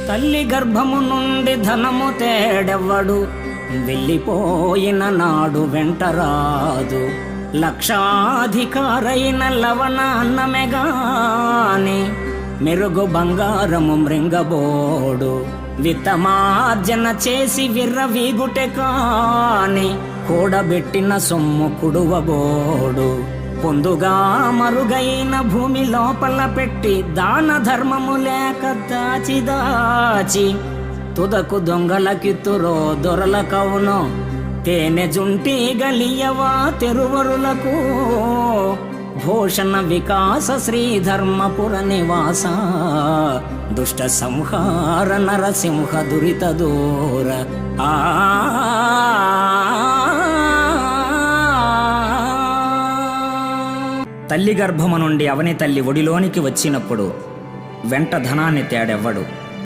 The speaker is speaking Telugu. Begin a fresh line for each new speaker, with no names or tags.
తల్లి గర్భము నుండి ధనము తేడెవ్వడు, వెళ్ళిపోయిన నాడు వెంటరాదు. లక్షాధికారైన లవణ అన్నమెగాని, మెరుగు బంగారము మృంగబోడు. విత్తమార్జన చేసి విర్రవీగుటె కాని, కూడబెట్టిన సొమ్ము కుడువబోడు. పొందుగా మరుగైన భూమి లోపల పెట్టి, దాన ధర్మము లేక దాచి దాచి, తుదకు దొంగలకిత్తురో దొరల కవును. తేనె జుంటి గలియవా తెరువరులకు, భూషణ వికాస శ్రీధర్మపుర నివాస. దుష్ట సంహార నరసింహ దురిత దూర. తల్లి గర్భము నుండి అవని తల్లి ఒడిలోనికి వచ్చినప్పుడు వెంట ధనాన్ని తేడెవ్వడు.